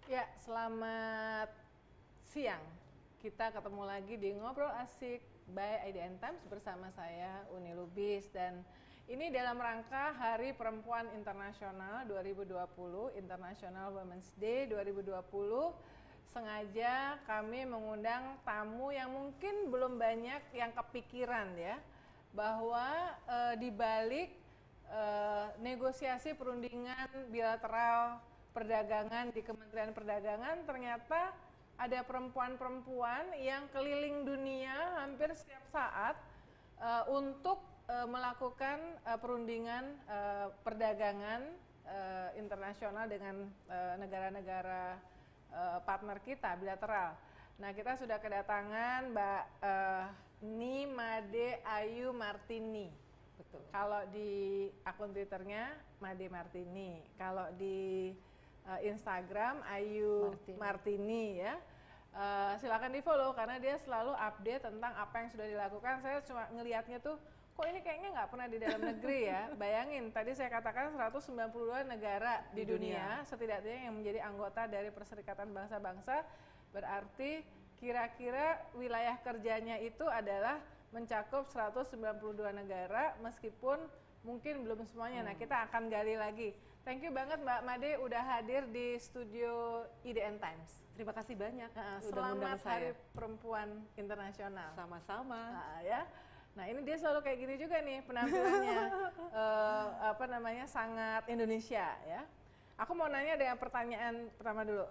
Ya, selamat siang. Kita ketemu lagi di Ngobrol Asik by IDN Times bersama saya Uni Lubis, dan ini dalam rangka Hari Perempuan Internasional 2020, International Women's Day 2020. Sengaja kami mengundang tamu yang mungkin belum banyak yang kepikiran ya, bahwa di balik negosiasi perundingan bilateral perdagangan di Kementerian Perdagangan, ternyata ada perempuan-perempuan yang keliling dunia hampir setiap saat untuk melakukan perundingan perdagangan internasional dengan negara-negara partner kita bilateral. Nah, kita sudah kedatangan Mbak Nimade Ayu Martini. Betul. Kalau di akun Twitternya Made Martini, kalau di Instagram Ayu Martini ya. Silakan di follow karena dia selalu update tentang apa yang sudah dilakukan. Saya cuma ngelihatnya tuh, kok ini kayaknya nggak pernah di dalam negeri ya. Bayangin, tadi saya katakan 192 negara di dunia setidaknya yang menjadi anggota dari Perserikatan Bangsa-Bangsa. Berarti kira-kira wilayah kerjanya itu adalah mencakup 192 negara, meskipun mungkin belum semuanya. Nah, kita akan gali lagi. Thank you banget Mbak Made udah hadir di studio IDN Times. Terima kasih banyak udah undang saya. Hari Perempuan Internasional. Sama-sama. Ya. Nah, ini dia selalu kayak gini juga nih penampilannya. Sangat Indonesia ya. Aku mau nanya dengan pertanyaan pertama dulu.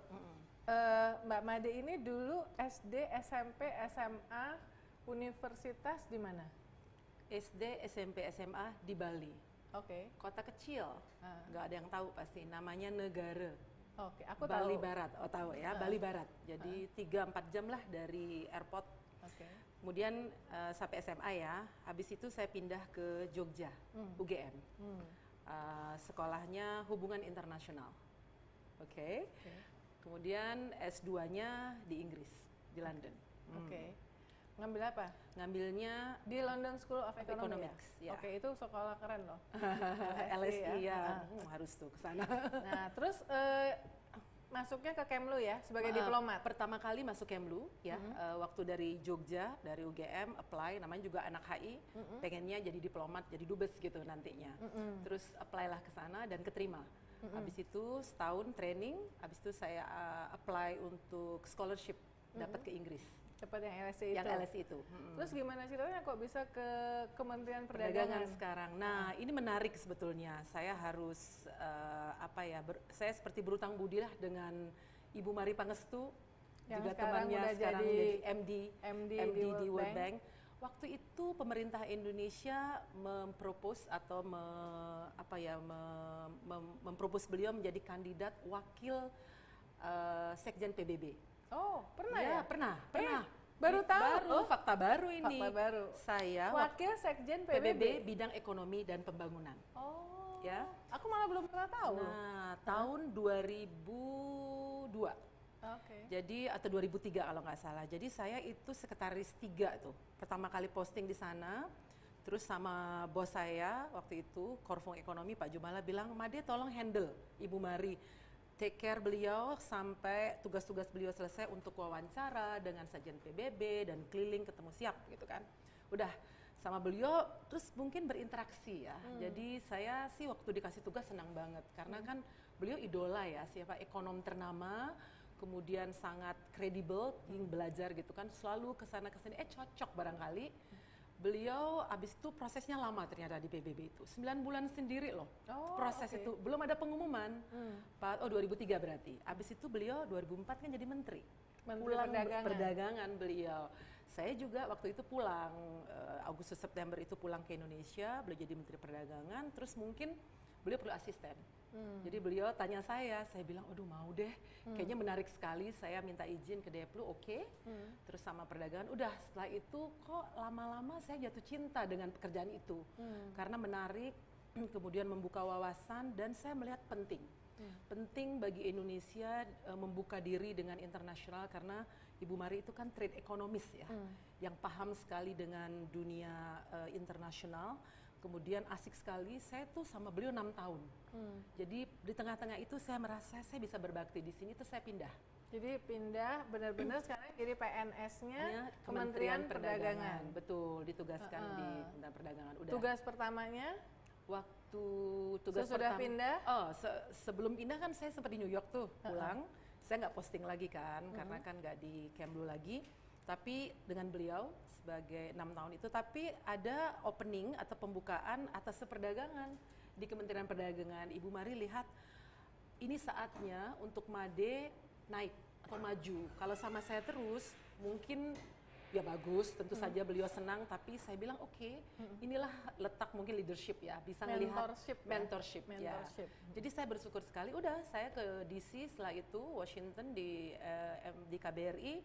Mbak Made ini dulu SD, SMP, SMA, universitas di mana? SD, SMP, SMA di Bali. Oke. Kota kecil, nggak ada yang tahu pasti. Namanya Negara. Oke, aku Bali tahu. Barat, tahu ya, Bali Barat. Jadi 3-4 jam lah dari airport. Oke. Kemudian sampai SMA ya. Habis itu saya pindah ke Jogja, UGM. Sekolahnya Hubungan Internasional. Oke. Kemudian S2-nya di Inggris, di London. Oke. Ngambil apa? Ngambilnya di London School of Economics. Ya? Oke, itu sekolah keren loh. LSI ya, harus tuh ke sana. Nah, terus masuknya ke Kemlu ya sebagai diplomat. Pertama kali masuk Kemlu ya, waktu dari Jogja, dari UGM apply, namanya juga anak HI, pengennya jadi diplomat, jadi dubes gitu nantinya. Terus apply lah ke sana dan keterima. Habis itu setahun training, habis itu saya apply untuk scholarship, dapat ke Inggris. Dapat yang LSI itu. Yang LSI itu. Terus gimana ceritanya kok bisa ke Kementerian Perdagangan sekarang? Nah, ini menarik sebetulnya. Saya harus saya seperti berutang budi lah dengan Ibu Mari Pangestu, yang juga sekarang temannya udah sekarang jadi MD di World Bank. Waktu itu pemerintah Indonesia mempropos atau mempropos beliau menjadi kandidat wakil Sekjen PBB. Oh, pernah ya? Pernah. Baru tahu. Fakta baru ini. Fakta baru. Saya wakil Sekjen PBB bidang ekonomi dan pembangunan. Oh. Ya. Aku malah belum pernah tahu. Nah, tahun 2002. Oke. Jadi atau 2003 kalau nggak salah. Jadi saya itu sekretaris 3 tuh. Pertama kali posting di sana. Terus sama bos saya waktu itu, Korfong Ekonomi Pak Jumala bilang, "Made tolong handle Ibu Mari. Take care beliau sampai tugas-tugas beliau selesai untuk wawancara dengan Sekjen PBB dan keliling ketemu siap gitu kan." Udah sama beliau terus mungkin berinteraksi ya. Jadi saya sih waktu dikasih tugas senang banget karena kan beliau idola ya, siapa ekonom ternama, kemudian sangat kredibel, ingin belajar gitu kan, selalu kesana kesini cocok barangkali. Beliau abis itu prosesnya lama ternyata di PBB itu 9 bulan sendiri loh. Proses itu belum ada pengumuman. 2003 berarti. Abis itu beliau 2004 kan jadi menteri perdagangan beliau. Saya juga waktu itu pulang Agustus September itu pulang ke Indonesia, beliau jadi menteri perdagangan. Terus mungkin beliau perlu asisten. Jadi beliau tanya saya bilang, aduh mau deh, kayaknya menarik sekali, saya minta izin ke Deplu, oke. Terus sama perdagangan, udah setelah itu kok lama-lama saya jatuh cinta dengan pekerjaan itu. Karena menarik, kemudian membuka wawasan, dan saya melihat penting. Penting bagi Indonesia membuka diri dengan internasional karena Ibu Mari itu kan trade ekonomis ya, yang paham sekali dengan dunia internasional. Kemudian asik sekali, saya tuh sama beliau 6 tahun. Jadi di tengah-tengah itu saya merasa saya bisa berbakti di sini, terus saya pindah. Jadi pindah benar-benar sekarang jadi PNS-nya Kementerian Perdagangan. Betul, ditugaskan di Kementerian Perdagangan. Udah. Tugas pertamanya? Waktu tugas sudah pindah? Oh, sebelum pindah kan saya sempat di New York tuh pulang. Saya nggak posting lagi kan, karena kan nggak di Kemlu lagi. Tapi dengan beliau sebagai 6 tahun itu, tapi ada opening atau pembukaan atas perdagangan di Kementerian Perdagangan. Ibu Mari lihat ini saatnya untuk Made naik atau maju. Kalau sama saya terus, mungkin ya bagus, tentu saja beliau senang, tapi saya bilang oke, inilah letak mungkin leadership ya, bisa melihat mentorship ya. Jadi saya bersyukur sekali, udah saya ke DC, setelah itu Washington di KBRI,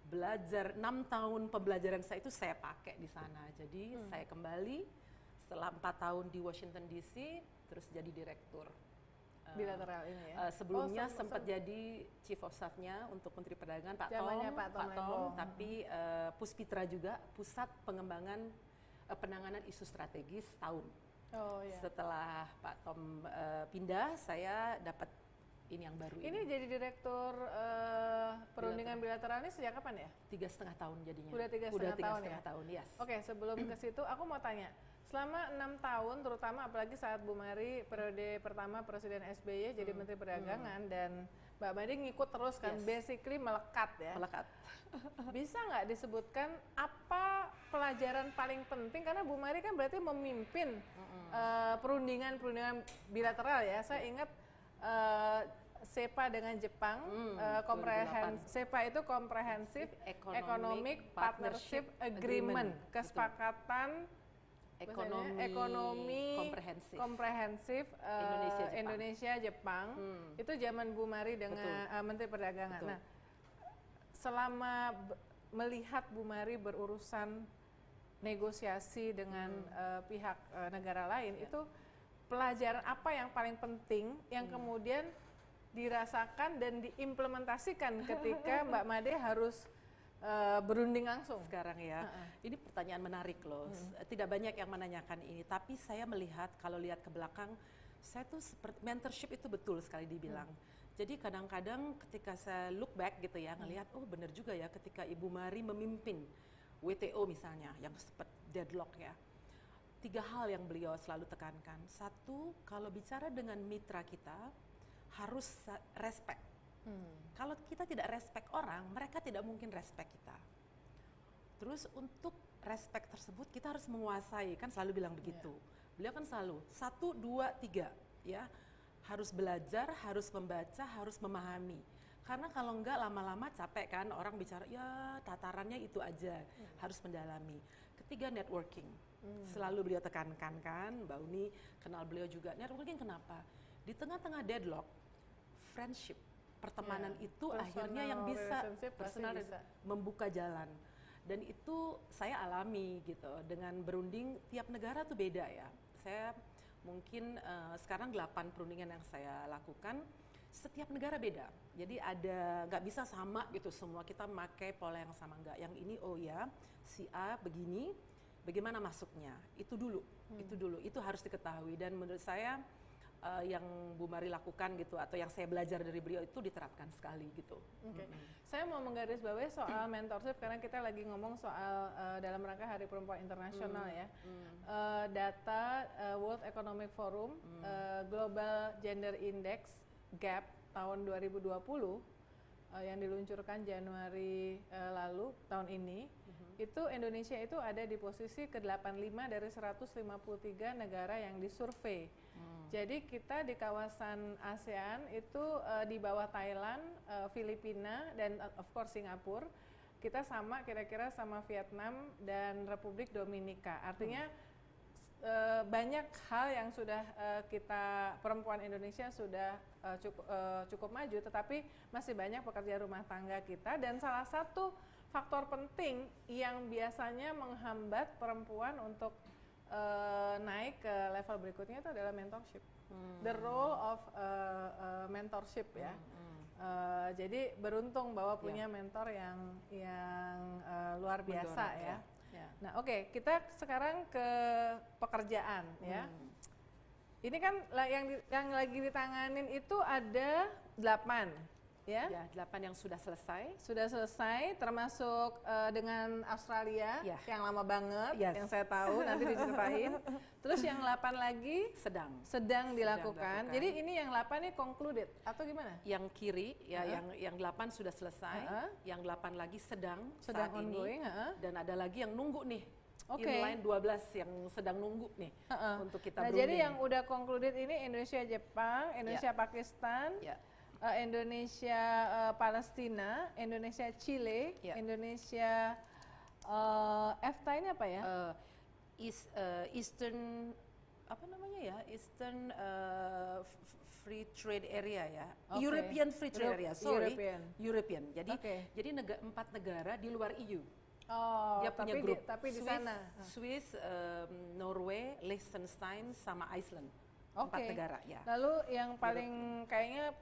belajar 6 tahun pembelajaran saya itu saya pakai di sana. Jadi saya kembali setelah 4 tahun di Washington DC, terus jadi direktur. Bilateral ini ya? Sebelumnya sempat jadi Chief of Staff-nya untuk Menteri Perdagangan Pak Tom, tapi Puspitra juga, Pusat Pengembangan Penanganan Isu Strategis tahun. Setelah Pak Tom pindah, saya dapat ini yang baru. Ini jadi direktur perundingan bilateral ini sejak kapan ya? 3,5 tahun jadinya. Udah 3,5 tahun ya? Yes. Oke, sebelum ke situ aku mau tanya, selama 6 tahun, terutama apalagi saat Bu Mari periode pertama Presiden SBY jadi Menteri Perdagangan dan Mbak Made ngikut terus kan, basically melekat ya. Melekat. Bisa nggak disebutkan apa pelajaran paling penting, karena Bu Mari kan berarti memimpin perundingan bilateral ya. Saya ingat SEPA dengan Jepang, SEPA itu Comprehensive Economic Partnership Agreement, kesepakatan ekonomi komprehensif Indonesia Jepang. Itu zaman Bu Mari dengan Menteri Perdagangan. Nah, selama melihat Bu Mari berurusan negosiasi dengan pihak negara lain, itu pelajaran apa yang paling penting yang kemudian dirasakan dan diimplementasikan ketika Mbak Made harus berunding langsung sekarang ya? Ini pertanyaan menarik loh. Tidak banyak yang menanyakan ini, tapi saya melihat kalau lihat ke belakang, saya tuh seperti mentorship itu betul sekali dibilang. Jadi kadang-kadang ketika saya look back gitu ya, ngelihat oh benar juga ya ketika Ibu Mari memimpin WTO misalnya yang sempat deadlock ya. 3 hal yang beliau selalu tekankan. 1, kalau bicara dengan mitra kita harus respect. Kalau kita tidak respect orang, mereka tidak mungkin respect kita. Terus untuk respect tersebut kita harus menguasai, kan selalu bilang begitu. Beliau kan selalu 1, 2, 3 ya. Harus belajar, harus membaca, harus memahami. Karena kalau enggak lama-lama capek kan, orang bicara ya tatarannya itu aja, harus mendalami. Ketiga, networking. Selalu beliau tekankan kan, Mbak Uni kenal beliau juga. Networking kenapa? Di tengah-tengah deadlock, friendship, pertemanan itu akhirnya yang bisa membuka jalan. Dan itu saya alami gitu, dengan berunding tiap negara tuh beda ya. Saya mungkin sekarang 8 perundingan yang saya lakukan, setiap negara beda. Jadi ada, nggak bisa sama gitu semua, kita memakai pola yang sama, nggak. Yang ini oh ya, si A begini, bagaimana masuknya, itu dulu, itu harus diketahui. Dan menurut saya yang Bu Mari lakukan gitu, atau yang saya belajar dari beliau itu diterapkan sekali gitu. Saya mau menggarisbawahi soal mentorship karena kita lagi ngomong soal dalam rangka Hari Perempuan Internasional ya. Data World Economic Forum, Global Gender Index GAP tahun 2020 yang diluncurkan Januari lalu tahun ini. Itu Indonesia itu ada di posisi ke-85 dari 153 negara yang disurvei. Jadi kita di kawasan ASEAN itu di bawah Thailand, Filipina, dan of course Singapura. Kita sama kira-kira sama Vietnam dan Republik Dominika. Artinya banyak hal yang sudah kita, perempuan Indonesia sudah cukup maju, tetapi masih banyak pekerja rumah tangga kita. Dan salah satu faktor penting yang biasanya menghambat perempuan untuk naik ke level berikutnya itu adalah mentorship. The role of mentorship ya. Jadi beruntung bahwa punya mentor yang luar biasa ya. Nah, oke, kita sekarang ke pekerjaan ya. Ini kan yang lagi ditanganin itu ada 8, ya? Ya, 8 yang sudah selesai. Sudah selesai, termasuk dengan Australia, Ya. yang lama banget, Yes. yang saya tahu, nanti diceritain. Terus yang 8 lagi sedang dilakukan. Jadi ini yang 8 ini concluded, atau gimana? Yang kiri, ya yang 8 sudah selesai, yang 8 lagi sedang saat ongoing, ini, dan ada lagi yang nunggu nih. Oke. Inline 12 yang sedang nunggu nih untuk kita Nah, blooming. jadi yang udah concluded ini Indonesia Jepang, Indonesia Pakistan, Indonesia Palestina, Indonesia Chile, Indonesia EFTA ini apa ya? Eastern apa namanya ya? Eastern Free Trade Area ya. European Free Trade Area. Sorry. European. Jadi 4 negara di luar EU. Oh, dia punya grup tapi di sana Swiss, Norway, Liechtenstein, sama Iceland. 4 negara ya. Lalu yang paling kayaknya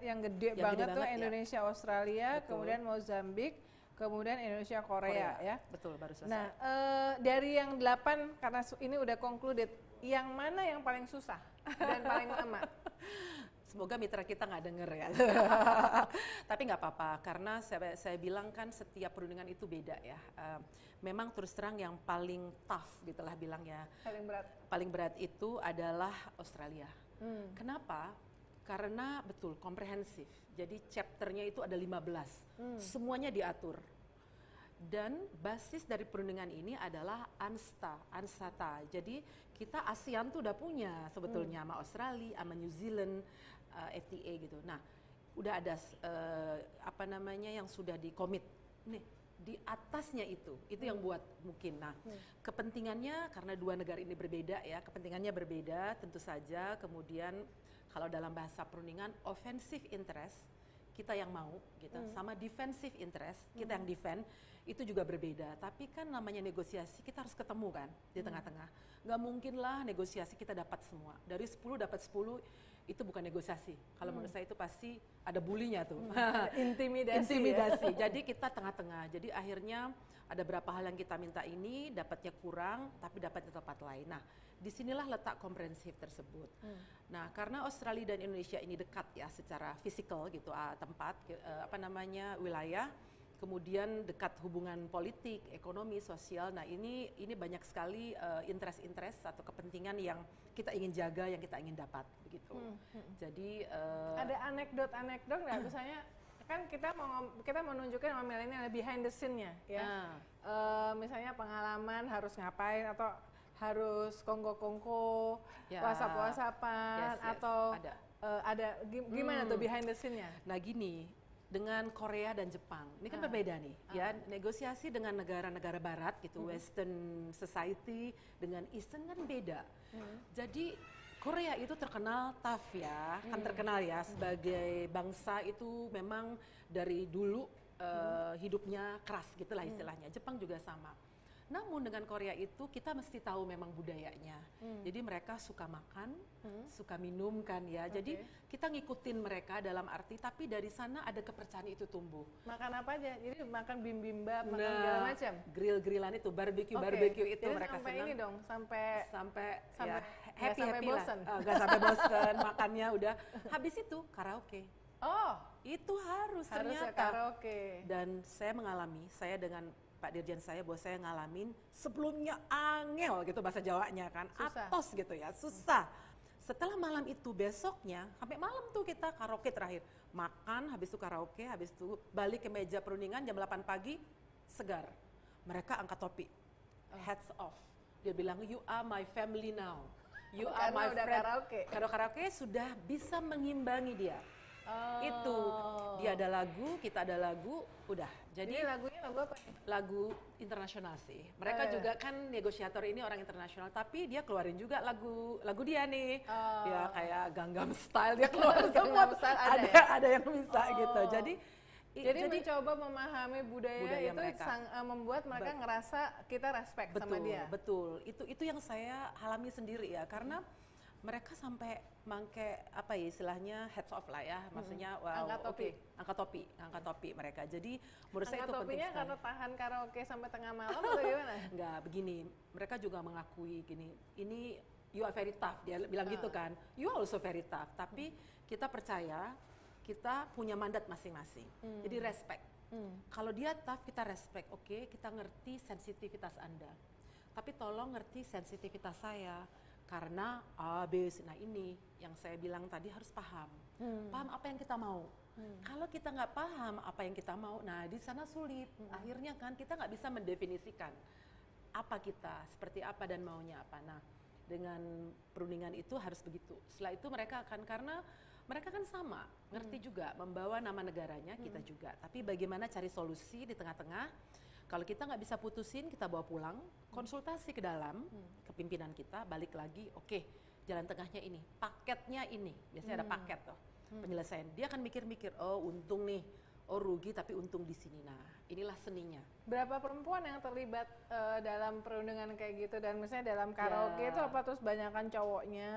yang gede banget tuh Indonesia, Australia, kemudian Mozambik, kemudian Indonesia, Korea ya. Betul, baru selesai. Nah, dari yang 8 karena ini udah concluded, yang mana yang paling susah dan paling lama? Semoga mitra kita nggak denger ya. Tapi nggak apa-apa, karena saya bilang kan setiap perundingan itu beda ya. Memang terus terang yang paling tough gitulah bilang ya. Paling berat itu adalah Australia. Kenapa? Karena betul komprehensif. Jadi chapternya itu ada 15. Semuanya diatur. Dan basis dari perundingan ini adalah UNSATA. Jadi kita ASEAN tuh udah punya sebetulnya sama Australia, sama New Zealand, FTA gitu. Nah, udah ada yang sudah dikomit. Nih, di atasnya itu yang buat mungkin. Nah, kepentingannya karena dua negara ini berbeda ya, kepentingannya berbeda tentu saja. Kemudian kalau dalam bahasa perundingan offensive interest kita yang mau gitu, sama defensive interest kita yang defend itu juga berbeda. Tapi kan namanya negosiasi kita harus ketemu kan di tengah-tengah. Nggak mungkin lah negosiasi kita dapat semua. Dari 10 dapat 10 itu bukan negosiasi. Kalau menurut saya itu pasti ada bulinya tuh. Intimidasi. Ya? Jadi kita tengah-tengah. Jadi akhirnya ada beberapa hal yang kita minta ini dapatnya kurang, tapi dapat di tempat lain. Nah, disinilah letak komprehensif tersebut. Nah, karena Australia dan Indonesia ini dekat ya secara fisikal gitu, tempat, wilayah. Kemudian dekat hubungan politik, ekonomi, sosial. Nah ini banyak sekali interest atau kepentingan yang kita ingin jaga, yang kita ingin dapat begitu. Jadi ada anekdot nggak? Misalnya kan kita mau nunjukin sama milenial behind the scene-nya ya. Misalnya pengalaman harus ngapain atau harus kongko-kongko, whatsapp-whatsappan atau ada gimana tuh behind the scene-nya? Nah gini. Dengan Korea dan Jepang, ini kan berbeda nih, ya negosiasi dengan negara-negara Barat gitu, Western society dengan Eastern kan beda. Jadi Korea itu terkenal tough ya, kan terkenal ya sebagai bangsa itu memang dari dulu hidupnya keras gitulah istilahnya. Jepang juga sama. Namun dengan Korea itu kita mesti tahu memang budayanya. Jadi mereka suka makan, suka minum kan ya. Jadi kita ngikutin mereka dalam arti, tapi dari sana ada kepercayaan itu tumbuh. Makan apa aja? Jadi makan bibimbap, makan segala macam. Grill-grillan itu, barbecue itu jadi mereka sampai senang. Ini dong, sampai ya, happy bosen. lah. Gak sampai bosen, makannya udah. Habis itu karaoke. Oh, itu harus ternyata. Ya, karaoke. Dan saya mengalami, saya dengan Pak Dirjen saya, bos saya ngalamin sebelumnya angel gitu bahasa Jawanya kan, atos gitu ya, susah. Setelah malam itu besoknya, sampai malam tuh kita karaoke terakhir. Makan, habis itu karaoke, habis itu balik ke meja perundingan jam 8 pagi, segar. Mereka angkat topi, hats off. Dia bilang, you are my family now. You are my friend. Karena karaoke sudah bisa mengimbangi dia. Itu dia ada lagu, kita ada lagu, udah. Jadi lagunya lagu apa? Lagu internasional sih. Mereka juga kan negosiator ini orang internasional, tapi dia keluarin juga lagu dia nih. Ya kayak Gangnam Style dia keluar semua. Ada yang bisa gitu. Jadi mencoba memahami budaya itu membuat mereka ngerasa kita respect sama dia. Betul. Itu yang saya alami sendiri ya, karena mereka sampai mangke apa ya istilahnya heads off lah ya, maksudnya wow, angkat topi mereka. Jadi menurut saya itu penting sekali. Karena tahan karaoke sampai tengah malam atau gimana? Enggak, begini, mereka juga mengakui gini, ini you are very tough, dia bilang gitu kan, you are also very tough, tapi kita percaya kita punya mandat masing-masing, jadi respect. Kalau dia tough kita respect, oke, kita ngerti sensitivitas Anda, tapi tolong ngerti sensitivitas saya, karena A, B, C. Nah ini yang saya bilang tadi harus paham, paham apa yang kita mau. Kalau kita nggak paham apa yang kita mau, nah di sana sulit. Akhirnya kan kita nggak bisa mendefinisikan apa kita, seperti apa dan maunya apa. Nah dengan perundingan itu harus begitu. Setelah itu mereka akan, karena mereka kan sama, ngerti juga membawa nama negaranya, kita juga. Tapi bagaimana cari solusi di tengah-tengah. Kalau kita nggak bisa putusin, kita bawa pulang, konsultasi ke dalam, ke pimpinan kita, balik lagi, oke, jalan tengahnya ini, paketnya ini, biasanya ada paket tuh, penyelesaian. Dia akan mikir-mikir, oh untung nih, oh rugi tapi untung di sini. Nah, inilah seninya. Berapa perempuan yang terlibat dalam perundingan kayak gitu, dan misalnya dalam karaoke itu apa terus banyakan cowoknya?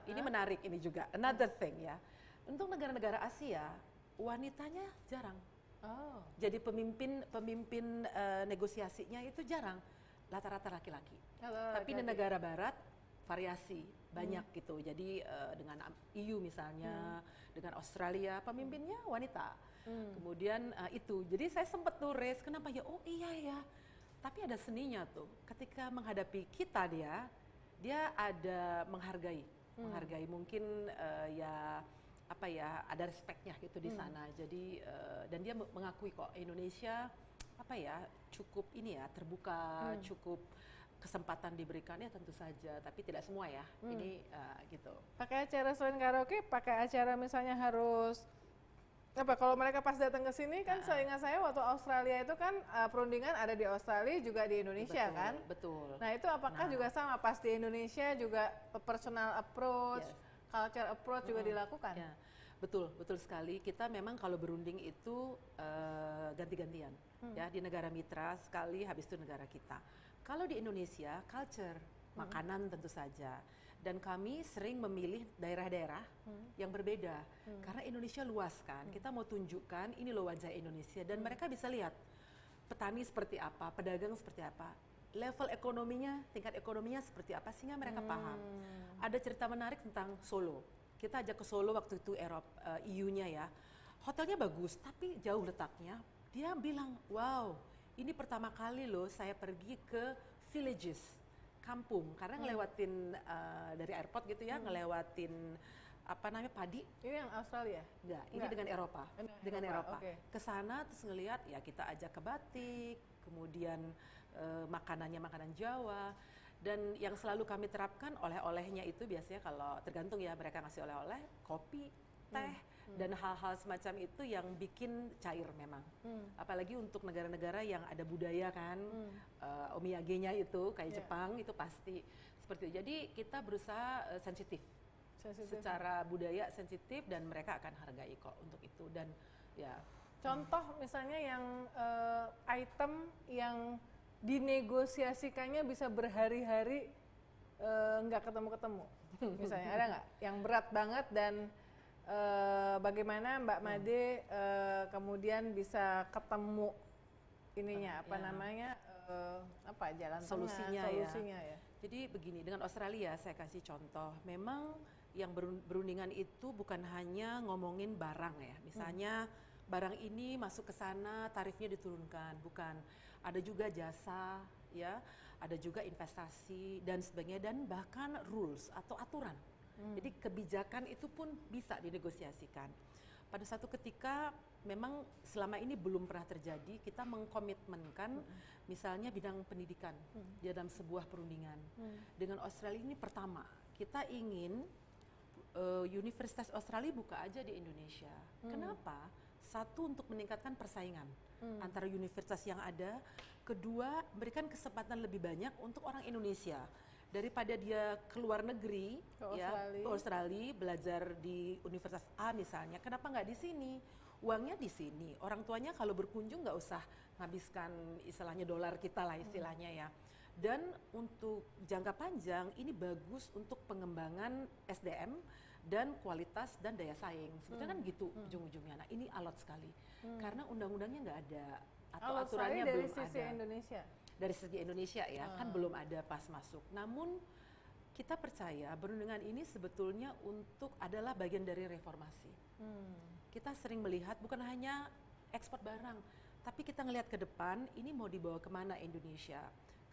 Ini menarik ini juga, another thing ya. Untuk negara-negara Asia, wanitanya jarang. Jadi pemimpin negosiasinya itu jarang, rata-rata laki-laki. Tapi di negara Barat variasi banyak gitu. Jadi dengan EU misalnya, dengan Australia pemimpinnya wanita. Kemudian itu, jadi saya sempat tuh raise, kenapa ya? Oh iya ya. Tapi ada seninya tuh. Ketika menghadapi kita dia ada menghargai mungkin ya. Apa ya, ada respectnya gitu di sana. Jadi dan dia mengakui kok Indonesia apa ya, cukup ini ya, terbuka, cukup kesempatan diberikan ya, tentu saja, tapi tidak semua ya. Ini gitu. Pakai acara selain karaoke, pakai acara misalnya harus apa, kalau mereka pas datang ke sini kan, seingat saya waktu Australia itu kan perundingan ada di Australia juga di Indonesia, betul, kan? Betul. Nah itu apakah juga sama pas di Indonesia juga personal approach? Culture approach juga dilakukan. Ya, betul sekali. Kita memang kalau berunding itu ganti-gantian, ya, di negara mitra sekali, habis itu negara kita. Kalau di Indonesia, culture, makanan tentu saja. Dan kami sering memilih daerah-daerah yang berbeda, karena Indonesia luas kan. Kita mau tunjukkan ini loh wajah Indonesia, dan mereka bisa lihat petani seperti apa, pedagang seperti apa. Level ekonominya, tingkat ekonominya seperti apa, sehingga mereka paham. Ada cerita menarik tentang Solo. Kita ajak ke Solo waktu itu EU-nya ya. Hotelnya bagus, tapi jauh letaknya. Dia bilang, wow, ini pertama kali loh saya pergi ke villages, kampung. Karena ngelewatin dari airport gitu ya, ngelewatin apa namanya, padi. Ini yang Australia? Enggak, ini dengan Eropa. Dengan Eropa. Okay. Kesana terus ngelihat, ya kita ajak ke batik, kemudian makanannya makanan Jawa, dan yang selalu kami terapkan oleh-olehnya itu biasanya kalau tergantung ya, mereka ngasih oleh-oleh, kopi, teh, dan hal-hal semacam itu yang bikin cair memang. Apalagi untuk negara-negara yang ada budaya kan, omiyage-nya itu kayak Jepang itu pasti seperti itu. Jadi kita berusaha sensitif. Secara budaya sensitif, dan mereka akan hargai kok untuk itu. Dan ya contoh misalnya yang item yang dinegosiasikannya bisa berhari-hari nggak ketemu-ketemu, misalnya ada nggak yang berat banget, dan bagaimana Mbak Made kemudian bisa ketemu ininya apa namanya apa jalan solusinya ya. Jadi begini, dengan Australia saya kasih contoh, memang yang berundingan itu bukan hanya ngomongin barang ya, misalnya barang ini masuk ke sana tarifnya diturunkan, bukan. Ada juga jasa, ya, ada juga investasi dan sebagainya, dan bahkan rules atau aturan. Jadi kebijakan itu pun bisa dinegosiasikan. Pada satu ketika memang selama ini belum pernah terjadi, kita mengkomitmenkan misalnya bidang pendidikan di dalam sebuah perundingan. Dengan Australia ini pertama, kita ingin Universitas Australia buka aja di Indonesia. Kenapa? Satu, untuk meningkatkan persaingan antara universitas yang ada. Kedua, berikan kesempatan lebih banyak untuk orang Indonesia. Daripada dia ke luar negeri, ke Australia, belajar di Universitas A misalnya, kenapa nggak di sini? Uangnya di sini. Orang tuanya kalau berkunjung nggak usah nghabiskan istilahnya dolar kita lah istilahnya ya. Dan untuk jangka panjang ini bagus untuk pengembangan SDM dan kualitas dan daya saing. Sebetulnya kan gitu ujung-ujungnya. Nah ini alot sekali. Karena undang-undangnya nggak ada atau aturannya belum ada. Dari sisi Indonesia? Dari segi Indonesia ya, kan belum ada pas masuk. Namun Kita percaya perundingan ini sebetulnya adalah bagian dari reformasi. Kita sering melihat bukan hanya ekspor barang, tapi kita ngelihat ke depan ini mau dibawa kemana Indonesia.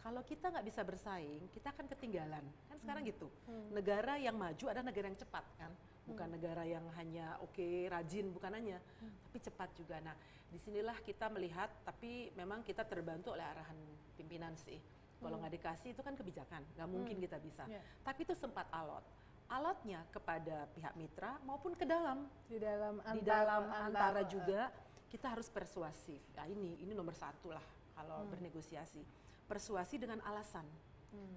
Kalau kita nggak bisa bersaing, kita akan ketinggalan. Kan sekarang gitu. Negara yang maju ada negara yang cepat kan. Bukan negara yang hanya rajin, bukan hanya, tapi cepat juga. Nah, disinilah kita melihat, tapi memang kita terbantu oleh arahan pimpinan sih. Kalau nggak dikasih itu kan kebijakan, nggak mungkin kita bisa. Tapi itu sempat alotnya kepada pihak mitra maupun ke dalam. Di dalam antara juga kita harus persuasif. Nah, ini nomor satu lah kalau bernegosiasi. Persuasi dengan alasan.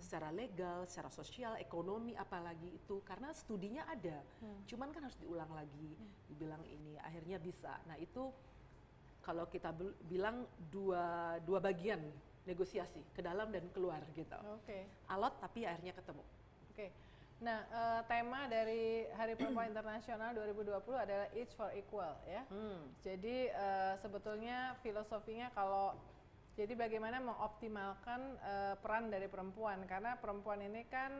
Secara legal, secara sosial, ekonomi apalagi itu, karena studinya ada, cuman kan harus diulang lagi, dibilang ini, akhirnya bisa. Nah itu kalau kita bilang dua bagian negosiasi, ke dalam dan keluar gitu. Alot tapi akhirnya ketemu. Nah tema dari Hari Perempuan Internasional 2020 adalah Each for Equal ya. Jadi sebetulnya filosofinya jadi bagaimana mengoptimalkan peran dari perempuan, karena perempuan ini kan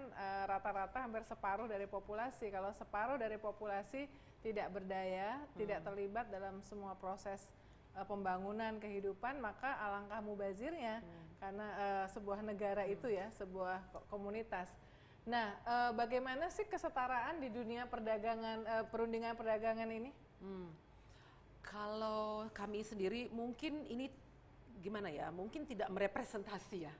rata-rata hampir separuh dari populasi. Kalau separuh dari populasi tidak berdaya, tidak terlibat dalam semua proses pembangunan kehidupan, maka alangkah mubazirnya karena sebuah negara itu ya, sebuah komunitas. Nah, bagaimana sih kesetaraan di dunia perdagangan, perundingan perdagangan ini? Kalau kami sendiri mungkin ini gimana ya, mungkin tidak merepresentasi ya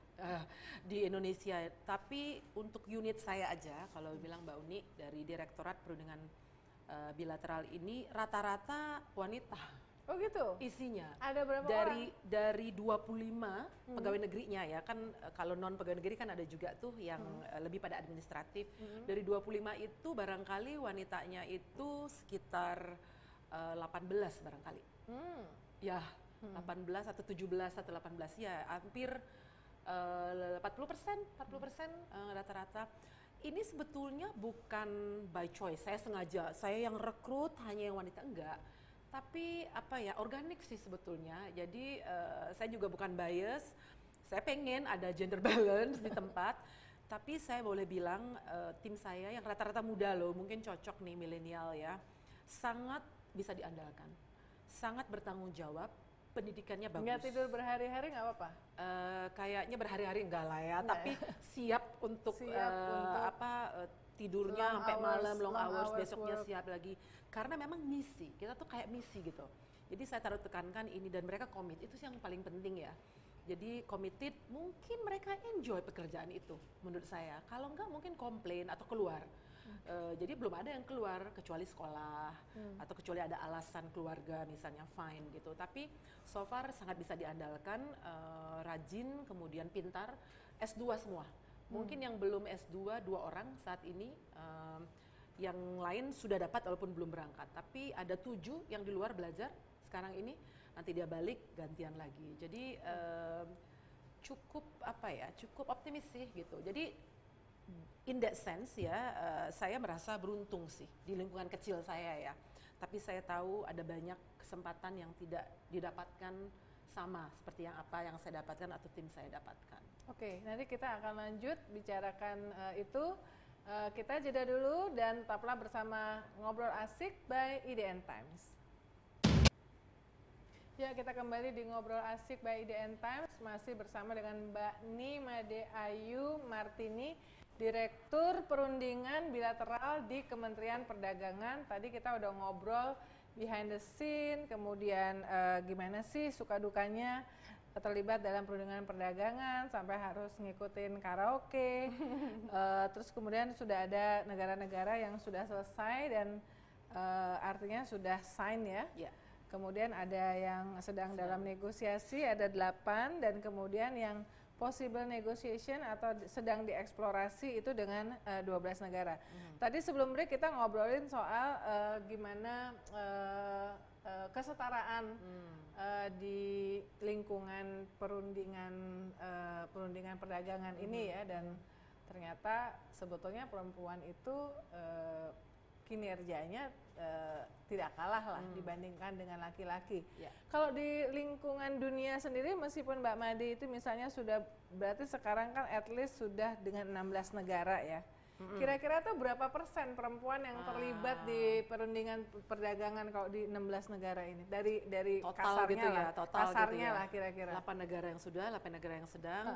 di Indonesia, tapi untuk unit saya aja, kalau bilang Mbak Uni dari Direktorat Perundingan Bilateral ini rata-rata wanita. Oh gitu? Isinya. Ada berapa orang? Dari 25 pegawai negerinya ya, kan kalau non pegawai negeri kan ada juga tuh yang lebih pada administratif. Dari 25 itu barangkali wanitanya itu sekitar 18 barangkali. Ya. 18 atau 17 atau 18 ya, hampir 40% rata-rata. Ini sebetulnya bukan by choice, saya sengaja, saya yang rekrut hanya yang wanita, enggak. Tapi organik sih sebetulnya. Jadi saya juga bukan bias, saya pengen ada gender balance di tempat. Tapi saya boleh bilang tim saya yang rata-rata muda loh, mungkin cocok nih milenial ya, sangat bisa diandalkan, sangat bertanggung jawab. Pendidikannya bagus. Nggak tidur berhari-hari nggak apa-apa? Kayaknya berhari-hari enggak lah ya, tapi siap untuk tidurnya sampai malam, long hours, besoknya siap lagi. Karena memang misi, kita tuh kayak misi gitu. Jadi saya taruh tekankan ini dan mereka komit, itu sih yang paling penting ya. Jadi committed, mungkin mereka enjoy pekerjaan itu menurut saya. Kalau enggak mungkin komplain atau keluar. Jadi belum ada yang keluar kecuali sekolah atau kecuali ada alasan keluarga misalnya, fine gitu. Tapi so far sangat bisa diandalkan, rajin, kemudian pintar, S2 semua. Mungkin yang belum S2 2 orang saat ini, yang lain sudah dapat walaupun belum berangkat. Tapi ada 7 yang di luar belajar sekarang ini, nanti dia balik gantian lagi. Jadi cukup optimis sih gitu. Jadi in that sense ya, saya merasa beruntung sih di lingkungan kecil saya ya. Tapi saya tahu ada banyak kesempatan yang tidak didapatkan sama seperti yang saya dapatkan atau tim saya dapatkan. Oke, nanti kita akan lanjut bicarakan itu. Kita jeda dulu dan tetaplah bersama Ngobrol Asik by IDN Times. Ya, kita kembali di Ngobrol Asik by IDN Times, masih bersama dengan Mbak Nimade Ayu Martini, Direktur Perundingan Bilateral di Kementerian Perdagangan. Tadi kita udah ngobrol behind the scene, kemudian gimana sih suka dukanya terlibat dalam perundingan perdagangan sampai harus ngikutin karaoke. Terus kemudian sudah ada negara-negara yang sudah selesai dan artinya sudah sign ya. Kemudian ada yang sedang dalam negosiasi, ada 8, dan kemudian yang possible negotiation atau sedang dieksplorasi itu dengan 12 negara. Tadi sebelum break kita ngobrolin soal gimana kesetaraan di lingkungan perundingan perdagangan ini ya, dan ternyata sebetulnya perempuan itu kinerjanya tidak kalah lah dibandingkan dengan laki-laki. Kalau di lingkungan dunia sendiri, meskipun Mbak Made itu misalnya sudah berarti sekarang kan at least sudah dengan 16 negara ya. Kira-kira tuh berapa persen perempuan yang terlibat di perundingan perdagangan kalau di 16 negara ini? Dari total kasarnya gitu ya, lah, total kasarnya gitu ya. lah kira-kira. 8 negara yang sudah, 8 negara yang sedang.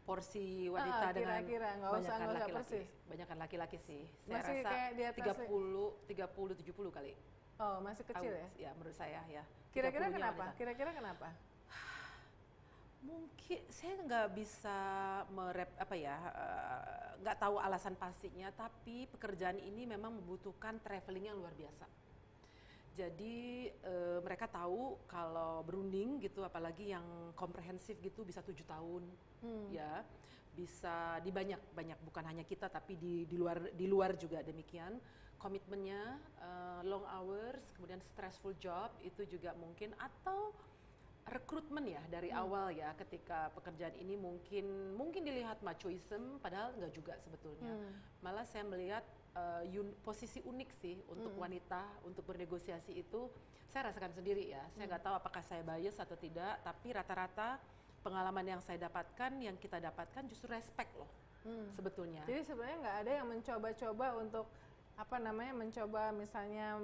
Porsi wanita dengan kira-kira, nggak usah laki-laki. persis. Banyakan laki-laki sih. Saya Masih rasa kayak di atas 30, 70 kali. Oh, masih kecil ya? Ya, menurut saya ya. Kira-kira 30-nya kenapa? wanita. Kira-kira kenapa? Mungkin saya nggak bisa nggak tahu alasan pastinya, tapi pekerjaan ini memang membutuhkan traveling yang luar biasa. Jadi mereka tahu kalau berunding gitu, apalagi yang komprehensif gitu bisa 7 tahun, ya bisa di banyak bukan hanya kita tapi di luar juga demikian. Komitmennya long hours, kemudian stressful job itu juga mungkin, atau rekrutmen ya dari awal ya, ketika pekerjaan ini mungkin dilihat machoism, padahal enggak juga sebetulnya. Malah saya melihat posisi unik sih untuk wanita untuk bernegosiasi itu. Saya rasakan sendiri ya. Saya nggak tahu apakah saya bias atau tidak, tapi rata-rata pengalaman yang saya dapatkan, yang kita dapatkan justru respect loh sebetulnya. Jadi sebenarnya nggak ada yang mencoba-coba untuk mencoba misalnya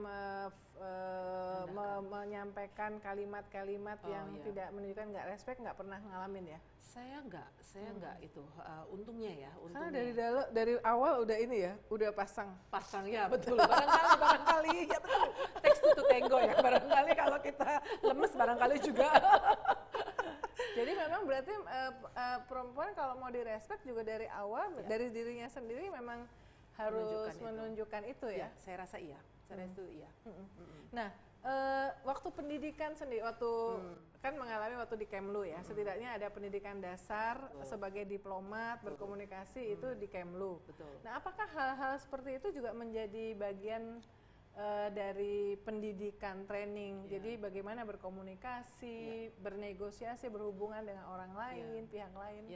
menyampaikan kalimat-kalimat yang tidak menunjukkan nggak respect, nggak pernah ngalamin ya? Saya nggak itu, untungnya ya. Karena dari awal udah ini ya, udah pasang ya, betul. Barangkali ya betul. Text to tango ya, barangkali kalau kita lemes barangkali juga. Jadi memang berarti perempuan kalau mau direspect juga dari awal, dari dirinya sendiri memang harus menunjukkan itu ya? Saya rasa iya. Saya rasa itu iya. Nah, waktu pendidikan sendiri, kan mengalami waktu di Kemlu ya, setidaknya ada pendidikan dasar sebagai diplomat, berkomunikasi itu di Kemlu. Betul. Nah, apakah hal-hal seperti itu juga menjadi bagian dari pendidikan training? Jadi bagaimana berkomunikasi, bernegosiasi, berhubungan dengan orang lain, pihak lain?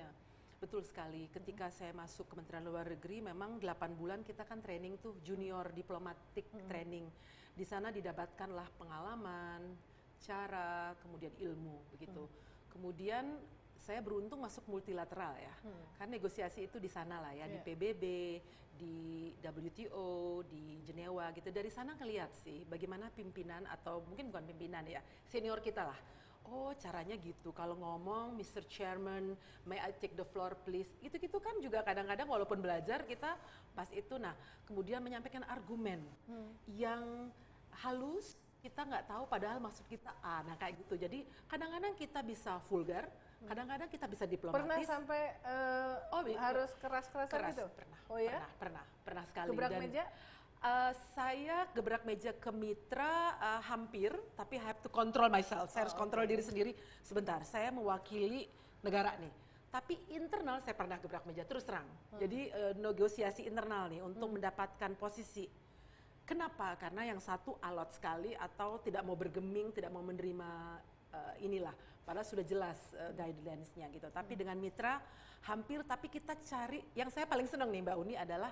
Betul sekali. Ketika saya masuk Kementerian Luar Negeri, memang 8 bulan kita kan training tuh, junior diplomatic training. Di sana didapatkanlah pengalaman, cara, kemudian ilmu begitu. Kemudian saya beruntung masuk multilateral ya. Kan negosiasi itu di sana lah ya, di PBB, di WTO, di Jenewa gitu. Dari sana ngelihat sih bagaimana pimpinan, atau mungkin bukan pimpinan ya, senior kita lah. Oh, caranya gitu. Kalau ngomong, Mr. Chairman, may I take the floor please? Gitu-gitu kan juga kadang-kadang walaupun belajar kita pas itu. Nah, kemudian menyampaikan argumen yang halus, kita nggak tahu padahal maksud kita A. Nah, kayak gitu. Jadi kadang-kadang kita bisa vulgar, kadang-kadang kita bisa diplomatis. Pernah sampai harus keras-kerasan gitu? Pernah. Oh ya? Pernah sekali. Gebrak meja? Saya gebrak meja ke mitra hampir, tapi I have to control myself. Saya harus kontrol diri sendiri. Sebentar, saya mewakili negara nih. Tapi internal saya pernah gebrak meja, terus terang. Jadi negosiasi internal nih untuk mendapatkan posisi. Kenapa? Karena yang satu alot sekali atau tidak mau bergeming, tidak mau menerima inilah. Padahal sudah jelas guidelines-nya gitu. Tapi dengan mitra hampir, tapi kita cari, yang saya paling senang nih Mbak Uni adalah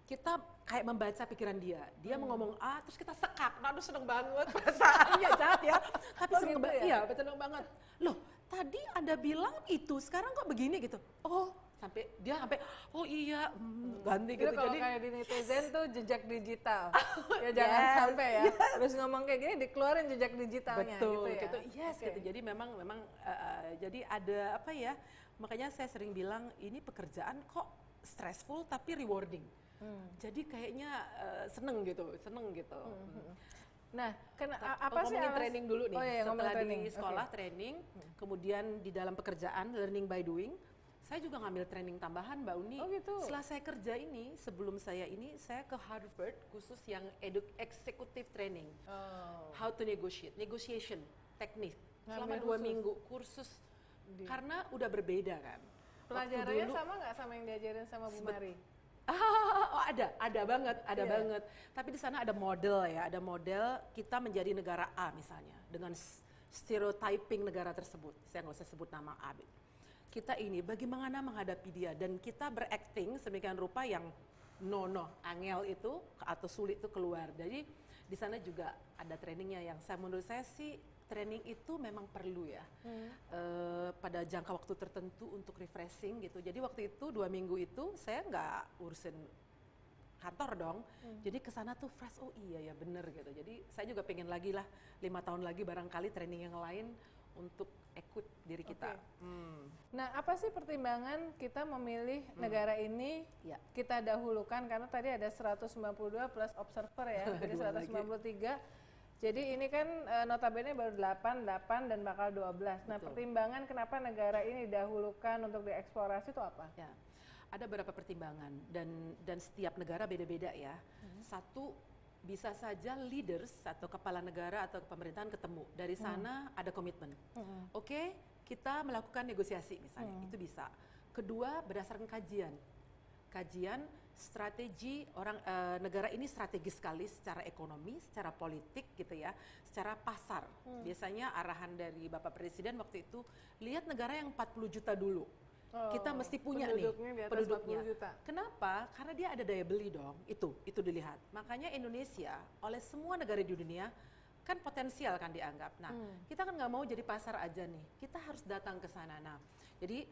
kita kayak membaca pikiran dia. Dia mau ngomong A, terus kita sekap. Nah, aduh seneng banget perasaannya, jahat ya. Tapi seneng banget, iya betul banget. Loh, tadi Anda bilang itu, sekarang kok begini gitu. Oh, sampai oh iya, ganti gitu. Kalau jadi kayak di netizen tuh jejak digital. Ya jangan sampai ya. Terus ngomong kayak gini dikeluarin jejak digitalnya betul, gitu ya. gitu. Jadi memang jadi ada apa ya? Makanya saya sering bilang ini pekerjaan kok stressful tapi rewarding. Jadi kayaknya seneng gitu. Nah, apa sih training dulu nih? Setelah training. Di sekolah training, kemudian di dalam pekerjaan learning by doing, saya juga ngambil training tambahan Mbak Uni. Oh gitu. Setelah saya kerja ini, sebelum saya ke Harvard khusus yang executive training, how to negotiation teknik. Selama 2 minggu kursus, karena udah berbeda kan. Pelajarannya sama nggak sama yang diajarin sama Bu Mari? Oh ada banget. Tapi di sana ada model kita menjadi negara A misalnya dengan stereotyping negara tersebut. Saya nggak usah sebut nama A. Kita ini bagaimana menghadapi dia dan kita berakting sedemikian rupa yang angel itu atau sulit itu keluar. Jadi di sana juga ada trainingnya yang menurut saya sih training itu memang perlu ya pada jangka waktu tertentu untuk refreshing gitu. Jadi waktu itu 2 minggu itu saya nggak urusin kantor dong. Jadi ke sana tuh fresh, oh iya ya bener gitu. Jadi saya juga pengen lagi lah 5 tahun lagi barangkali training yang lain untuk equip diri kita. Nah, apa sih pertimbangan kita memilih negara ini kita dahulukan, karena tadi ada 192 plus observer ya, jadi 193. Jadi ini kan notabene baru 8 dan bakal 12. Nah, pertimbangan kenapa negara ini didahulukan untuk dieksplorasi itu apa? Ya. Ada beberapa pertimbangan dan setiap negara beda-beda ya. Satu, bisa saja leaders atau kepala negara atau pemerintahan ketemu. Dari sana ada komitmen. Oke, kita melakukan negosiasi misalnya, itu bisa. Kedua, berdasarkan kajian strategi negara ini strategis sekali secara ekonomi, secara politik gitu ya, secara pasar. Biasanya arahan dari Bapak Presiden waktu itu, lihat negara yang 40 juta dulu. Kita mesti punya penduduknya. Juta. Kenapa? Karena dia ada daya beli dong. Itu dilihat. Makanya Indonesia oleh semua negara di dunia kan potensial kan dianggap. Nah, kita kan nggak mau jadi pasar aja nih. Kita harus datang ke sana. Nah, jadi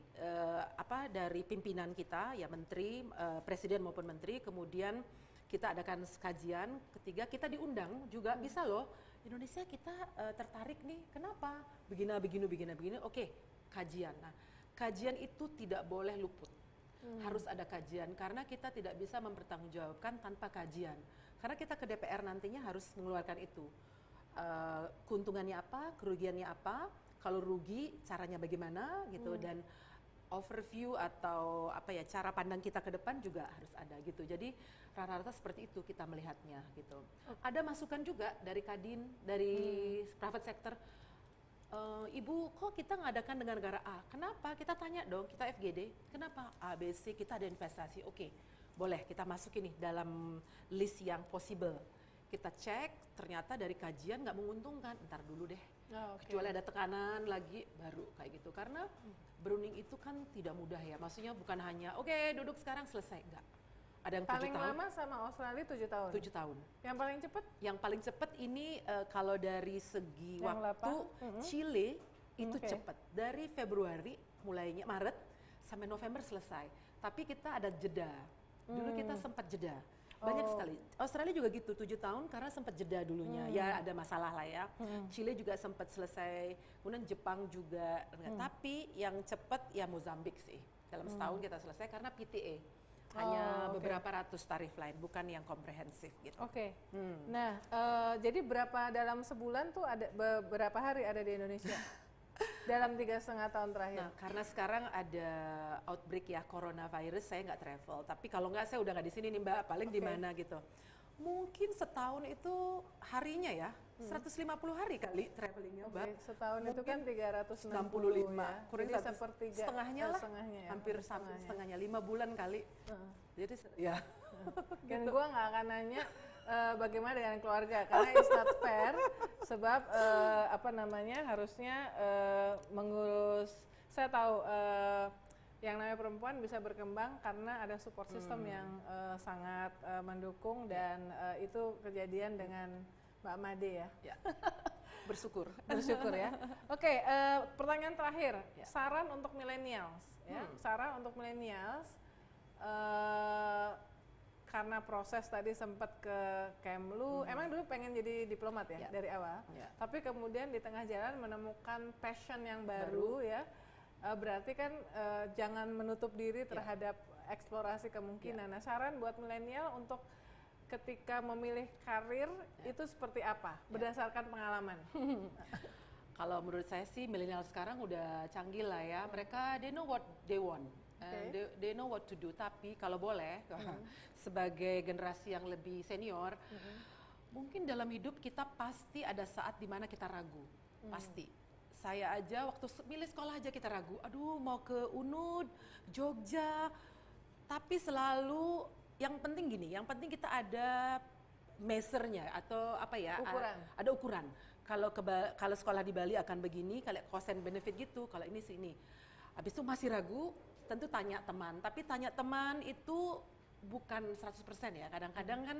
dari pimpinan kita ya menteri, presiden maupun menteri, kemudian kita adakan kajian. Ketiga, kita diundang juga bisa loh. Indonesia kita tertarik nih. Kenapa? Begini. Oke, kajian. Nah, kajian itu tidak boleh luput. Harus ada kajian karena kita tidak bisa mempertanggungjawabkan tanpa kajian. Karena kita ke DPR nantinya harus mengeluarkan itu. Keuntungannya apa, kerugiannya apa, kalau rugi caranya bagaimana gitu, dan overview atau cara pandang kita ke depan juga harus ada gitu. Jadi rata-rata seperti itu kita melihatnya gitu. Ada masukan juga dari Kadin, dari private sector. Ibu, kok kita ngadakan dengan negara A? Kenapa? Kita tanya dong, kita FGD, kenapa A, B, C, kita ada investasi, oke, boleh kita masukin nih dalam list yang possible. Kita cek, ternyata dari kajian nggak menguntungkan, ntar dulu deh. Kecuali ada tekanan lagi, baru kayak gitu. Karena berunding itu kan tidak mudah ya, maksudnya bukan hanya, oke, duduk sekarang selesai, enggak. Ada yang 7 tahun. Paling lama sama Australia 7 tahun? 7 tahun. Yang paling cepat? Yang paling cepat ini kalau dari segi waktu, Chile itu cepat. Dari Februari, mulainya Maret, sampai November selesai. Tapi kita ada jeda. Dulu kita sempat jeda. Banyak sekali. Australia juga gitu, 7 tahun karena sempat jeda dulunya. Ya ada masalah lah ya. Chile juga sempat selesai. Kemudian Jepang juga. Tapi yang cepat ya Mozambik sih. Dalam setahun kita selesai karena PTA. Hanya beberapa ratus tarif lain, bukan yang komprehensif gitu. Nah, jadi berapa dalam sebulan tuh ada berapa hari ada di Indonesia? Dalam 3,5 tahun terakhir. Nah, karena sekarang ada outbreak ya coronavirus, saya nggak travel. Tapi kalau nggak, saya udah nggak di sini nih Mbak, paling di mana gitu. Mungkin setahun itu harinya ya, 150 hari kali travelingnya Mbak. Setahun mungkin itu kan 365 ya. Kurang jadi sepertiga, setengahnya lah, ya, hampir setengahnya, 5 bulan kali. Jadi ya. Dan gue nggak akan nanya bagaimana dengan keluarga, karena it's not fair, sebab harusnya mengurus, saya tahu yang namanya perempuan bisa berkembang karena ada support system yang sangat mendukung, dan itu kejadian dengan Mbak Made ya. Bersyukur ya. Pertanyaan terakhir, saran untuk millennials ya. Saran untuk millennials, karena proses tadi sempat ke Kemlu, emang dulu pengen jadi diplomat ya dari awal, tapi kemudian di tengah jalan menemukan passion yang baru. Ya, berarti kan jangan menutup diri terhadap eksplorasi kemungkinan. Nah, saran buat milenial untuk ketika memilih karir itu seperti apa berdasarkan pengalaman? Kalau menurut saya sih milenial sekarang udah canggih lah ya, mereka they know what they want. They know what to do. Tapi kalau boleh, sebagai generasi yang lebih senior, mungkin dalam hidup kita pasti ada saat dimana kita ragu, pasti. Saya aja waktu milih sekolah aja kita ragu, aduh mau ke UNUD, Jogja, tapi selalu yang penting gini, yang penting kita ada measurenya atau ukuran. Ada ukuran. Kalau sekolah di Bali akan begini, kalau cost and benefit gitu, kalau ini sini. Habis itu masih ragu, tentu tanya teman. Tapi tanya teman itu bukan 100% ya. Kadang-kadang kan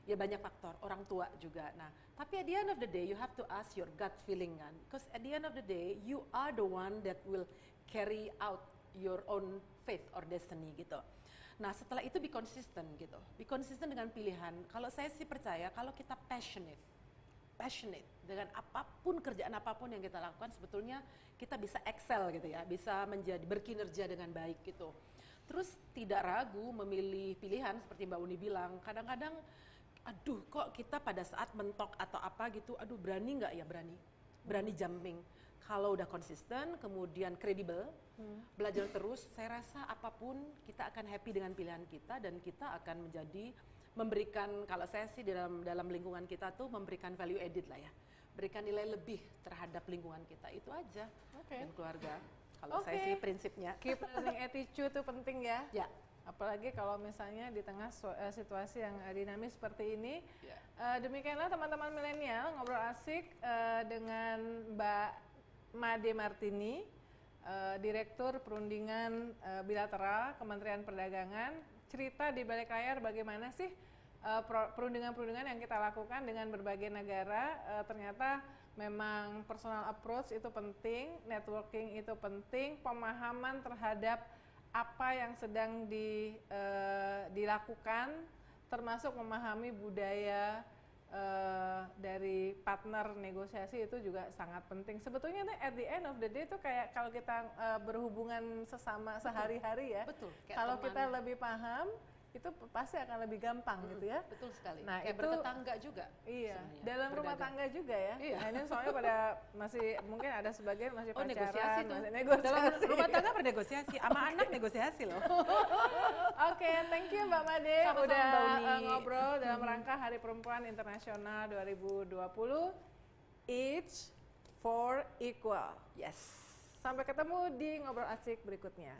ya banyak faktor, orang tua juga. Nah, tapi at the end of the day you have to ask your gut feeling kan. Because at the end of the day you are the one that will carry out your own faith or destiny gitu. Nah setelah itu be consistent gitu, be consistent dengan pilihan. Kalau saya sih percaya kalau kita passionate dengan apapun kerjaan apapun yang kita lakukan, sebetulnya kita bisa excel gitu ya, bisa menjadi berkinerja dengan baik gitu. Terus tidak ragu memilih pilihan seperti Mbak Uni bilang. Kadang-kadang, aduh kok kita pada saat mentok atau apa gitu, aduh berani nggak ya, berani jumping. Kalau udah konsisten, kemudian kredibel, belajar terus, saya rasa apapun kita akan happy dengan pilihan kita dan kita akan menjadi memberikan, kalau saya sih dalam lingkungan kita tuh memberikan value added lah ya, berikan nilai lebih terhadap lingkungan kita, itu aja. Dan keluarga. Kalau saya sih prinsipnya. Keep learning attitude itu penting ya. Ya. Apalagi kalau misalnya di tengah situasi yang dinamis seperti ini. Demikianlah teman-teman milenial ngobrol asik dengan Mbak Made Martini, Direktur Perundingan Bilateral Kementerian Perdagangan. Cerita di balik layar bagaimana sih perundingan-perundingan yang kita lakukan dengan berbagai negara. Ternyata memang personal approach itu penting, networking itu penting, pemahaman terhadap apa yang sedang dilakukan, termasuk memahami budaya dari partner negosiasi itu juga sangat penting. Sebetulnya at the end of the day itu kayak kalau kita berhubungan sesama sehari-hari ya, kalau kita lebih paham, itu pasti akan lebih gampang gitu ya. Betul sekali. Nah, kayak itu bertetangga juga. Iya, dalam rumah tangga juga ya. Iya. Nah, ini soalnya pada masih mungkin ada sebagian masih pacaran, negosiasi tuh. masih negosiasi. Dalam rumah tangga bernegosiasi, sama anak negosiasi loh. Oke, thank you Mbak Made udah ngobrol dalam rangka Hari Perempuan Internasional 2020 Each for Equal. Yes. Sampai ketemu di ngobrol asik berikutnya.